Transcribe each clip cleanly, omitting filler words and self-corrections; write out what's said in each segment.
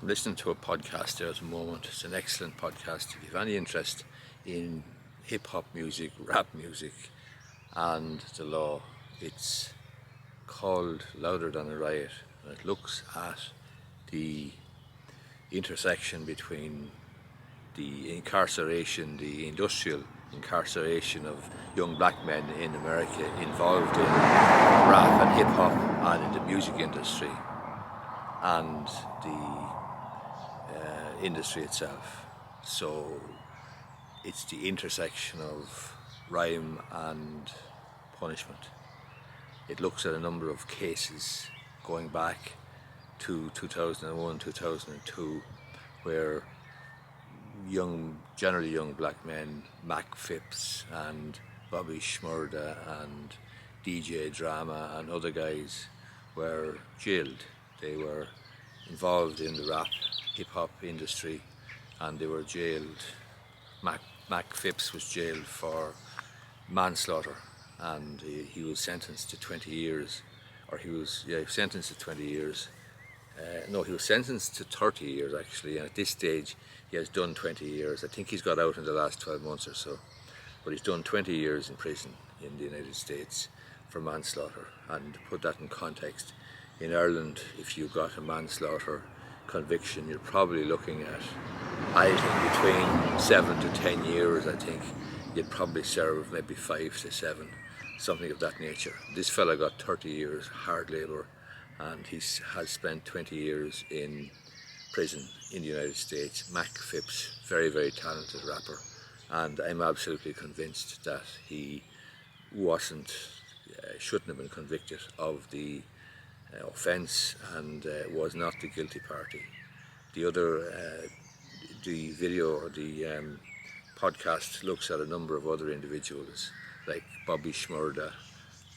I'm listening to a podcast there at the moment. It's an excellent podcast. If you have any interest in hip hop music, rap music, and the law, it's called Louder Than a Riot, and it looks at the intersection between the incarceration, the industrial incarceration of young black men in America involved in rap and hip hop and in the music industry and the industry itself. So it's the intersection of rhyme and punishment. It looks at a number of cases going back to 2001, 2002, where generally young black men, Mac Phipps and Bobby Shmurda and DJ Drama and other guys were jailed. They were involved in the rap hip-hop industry and they were jailed. Mac Phipps was jailed for manslaughter and he was sentenced to 20 years, or he was sentenced to 20 years. No, he was sentenced to 30 years actually, and at this stage he has done 20 years. I think he's got out in the last 12 months or so, but he's done 20 years in prison in the United States for manslaughter. And to put that in context, in Ireland, if you got a manslaughter conviction, you're probably looking at, I think, between 7 to 10 years. I think you'd probably serve maybe 5 to 7, something of that nature. This fella got 30 years hard labour, and he has spent 20 years in prison in the United States. Mac Phipps, very, very talented rapper, and I'm absolutely convinced that he shouldn't have been convicted of the offence and was not the guilty party. The video or the podcast looks at a number of other individuals like Bobby Shmurda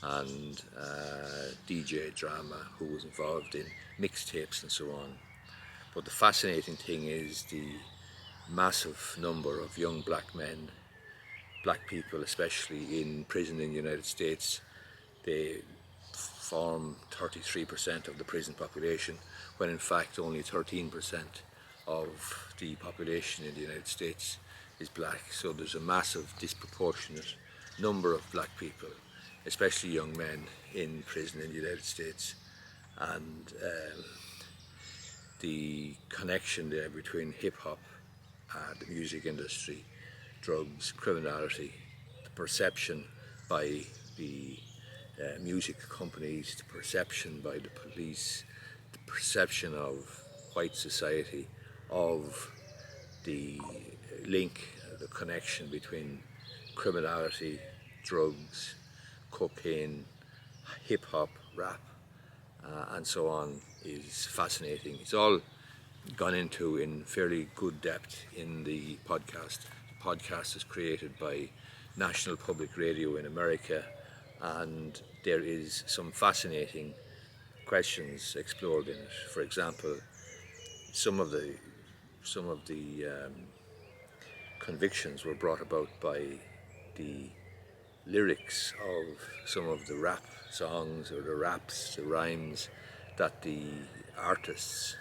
and DJ Drama, who was involved in mixtapes and so on. But the fascinating thing is the massive number of young black men, black people especially, in prison in the United States. They form 33% of the prison population, when in fact only 13% of the population in the United States is black. So there's a massive disproportionate number of black people, especially young men, in prison in the United States. And the connection there between hip-hop and the music industry, drugs, criminality, the perception by the music companies, the perception by the police, the perception of white society of the link, the connection between criminality, drugs, cocaine, hip-hop, rap, and so on is fascinating. It's all gone into in fairly good depth in the podcast. The podcast is created by National Public Radio in America, and there is some fascinating questions explored in it. For example, some of the convictions were brought about by the lyrics of some of the rap songs, or the raps, the rhymes that the artists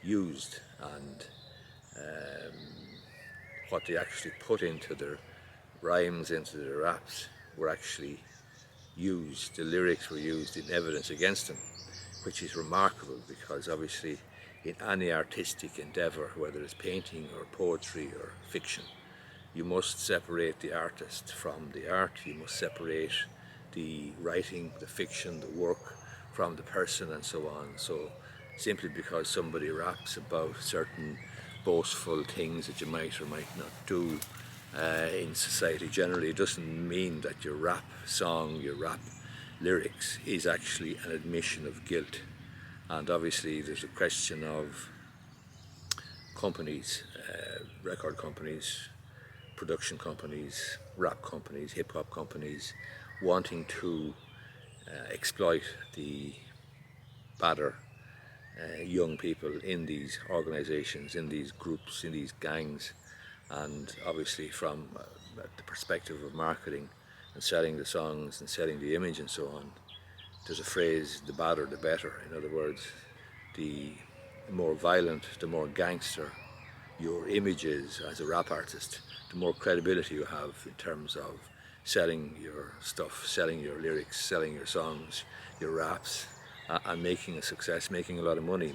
used, and what they actually put into their rhymes, into their raps, were actually used. The lyrics were used in evidence against them, which is remarkable, because obviously in any artistic endeavour, whether it's painting or poetry or fiction, you must separate the artist from the art. You must separate the writing, the fiction, the work from the person, and so on. So simply because somebody raps about certain boastful things that you might or might not do in society generally, it doesn't mean that your rap song, your rap lyrics is actually an admission of guilt. And obviously there's a question of companies, record companies, production companies, rap companies, hip-hop companies, wanting to exploit the badder young people in these organisations, in these groups, in these gangs. And obviously from the perspective of marketing and selling the songs and selling the image and so on, there's a phrase, the badder the better. In other words, the more violent, the more gangster your image is as a rap artist, the more credibility you have in terms of selling your stuff, selling your lyrics, selling your songs, your raps, and making a success, making a lot of money,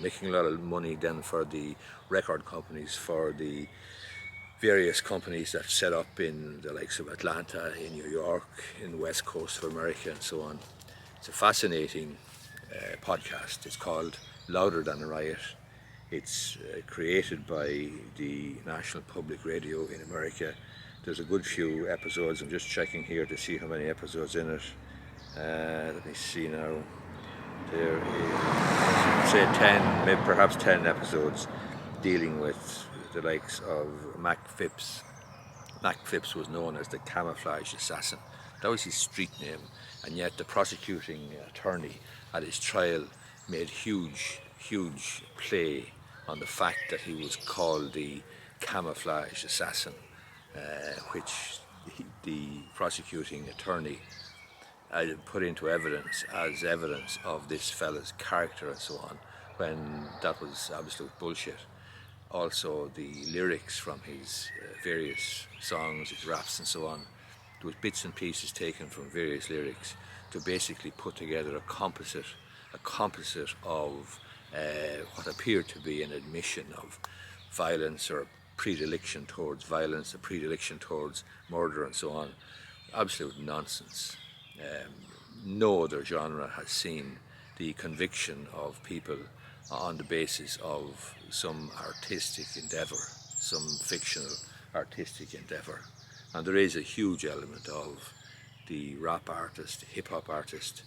then for the record companies, for the various companies that set up in the likes of Atlanta, in New York, in the west coast of America and so on. It's a fascinating podcast. It's called Louder Than a Riot. It's created by the National Public Radio in America. There's a good few episodes. I'm just checking here to see how many episodes in it. Let me see now. There is, say 10, maybe perhaps 10 episodes dealing with the likes of Mac Phipps. Mac Phipps was known as the camouflage assassin. That was his street name, and yet the prosecuting attorney at his trial made huge play on the fact that he was called the camouflage assassin, which the prosecuting attorney put into evidence as evidence of this fella's character and so on, when that was absolute bullshit. Also, the lyrics from his various songs, his raps and so on, there was bits and pieces taken from various lyrics to basically put together a composite of what appeared to be an admission of violence or predilection towards violence, a predilection towards murder and so on. Absolute nonsense. No other genre has seen the conviction of people on the basis of some artistic endeavour, some fictional artistic endeavour. And there is a huge element of the rap artist, hip hop artist,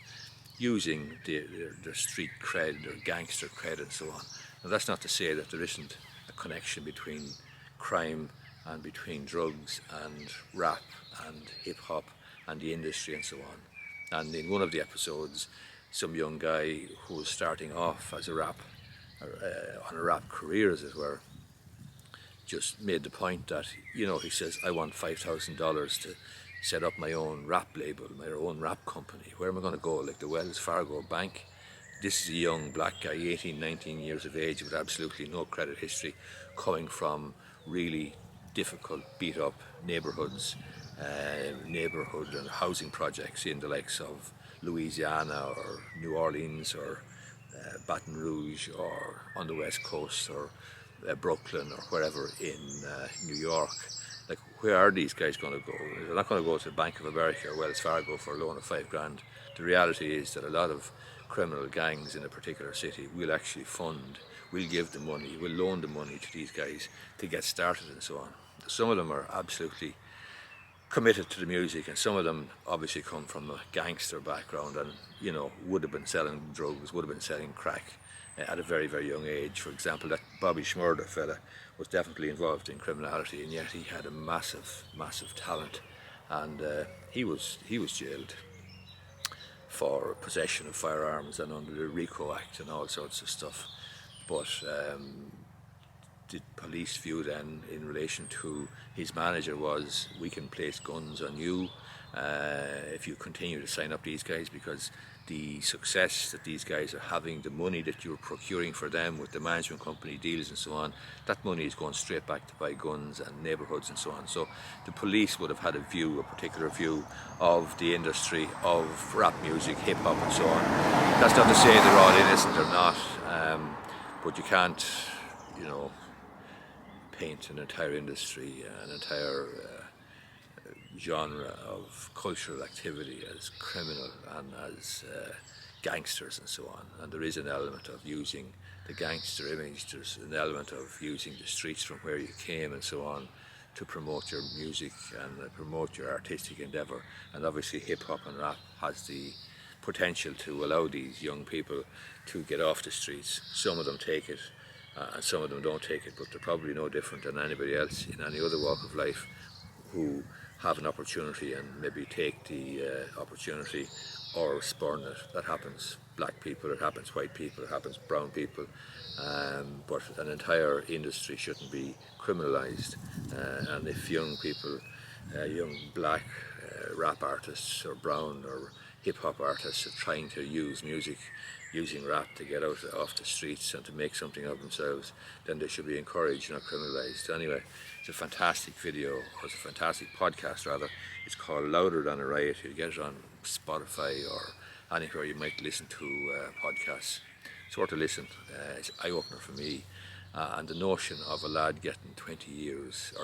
using their street cred, their gangster cred and so on. Now that's not to say that there isn't a connection between crime and between drugs and rap and hip hop and the industry and so on. And in one of the episodes, some young guy who was starting off as a rap, on a rap career as it were, just made the point that, he says, I want $5,000 to set up my own rap label, my own rap company. Where am I going to go? Like the Wells Fargo Bank? This is a young black guy, 18, 19 years of age, with absolutely no credit history, coming from really difficult, beat up neighbourhoods, neighbourhood and housing projects in the likes of Louisiana or New Orleans or Baton Rouge or on the West Coast or Brooklyn or wherever in New York. Like, where are these guys going to go? They're not going to go to Bank of America or Wells Fargo for a loan of $5,000. The reality is that a lot of criminal gangs in a particular city will actually will give the money, will loan the money to these guys to get started and so on. Some of them are absolutely committed to the music, and some of them obviously come from a gangster background and would have been selling drugs, would have been selling crack at a very, very young age. For example, that Bobby Schmurda fella was definitely involved in criminality, and yet he had a massive talent, and he was jailed for possession of firearms and under the RICO Act and all sorts of stuff. But the police view then in relation to his manager was, we can place guns on you if you continue to sign up these guys, because the success that these guys are having, the money that you're procuring for them with the management company deals and so on, that money is going straight back to buy guns and neighbourhoods and so on. So the police would have had a particular view of the industry of rap music, hip hop and so on. That's not to say they're all innocent or not, but you can't, paint an entire industry, an entire genre of cultural activity as criminal and as gangsters and so on. And there is an element of using the gangster image, there's an element of using the streets from where you came and so on to promote your music and promote your artistic endeavour. And obviously hip hop and rap has the potential to allow these young people to get off the streets. Some of them take it and some of them don't take it, but they're probably no different than anybody else in any other walk of life who have an opportunity and maybe take the opportunity or spurn it. That happens. Black people, it happens white people, it happens brown people, but an entire industry shouldn't be criminalised. And if young people, young black rap artists or brown or hip hop artists are trying to use music using rap to get out off the streets and to make something of themselves, then they should be encouraged, not criminalised. Anyway, it's a fantastic video, or it's a fantastic podcast rather. It's called Louder Than a Riot. You get it on Spotify or anywhere you might listen to podcasts. It's worth a listen. It's an eye-opener for me. And the notion of a lad getting 30 years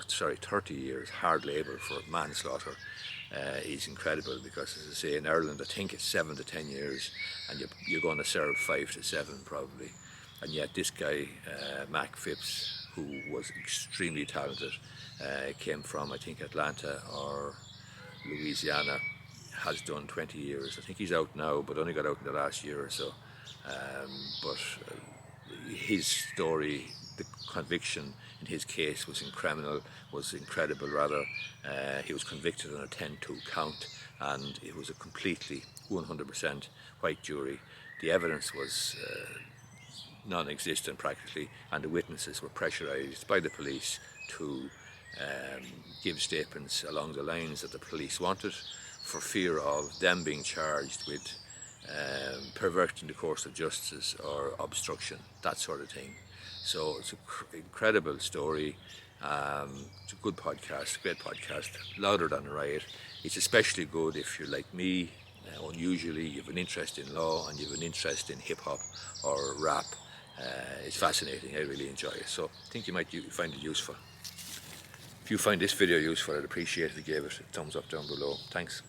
hard labour for manslaughter is incredible, because, as I say, in Ireland I think it's 7 to 10 years and you're going to serve 5 to 7 probably. And yet this guy, Mac Phipps, who was extremely talented, came from, I think, Atlanta or Louisiana, has done 20 years. I think he's out now, but only got out in the last year or so. But his story, the conviction in his case was incredible. He was convicted on a 10-2 count, and it was a completely 100% white jury. The evidence was non-existent practically, and the witnesses were pressurised by the police to give statements along the lines that the police wanted, for fear of them being charged with perverting the course of justice or obstruction, that sort of thing. So it's an incredible story. It's a good podcast, great podcast, Louder Than a Riot. It's especially good if you're like me. Unusually, you have an interest in law and you have an interest in hip-hop or rap. It's fascinating. I really enjoy it. So I think you might find it useful. If you find this video useful, I'd appreciate it if you gave it a thumbs up down below. Thanks.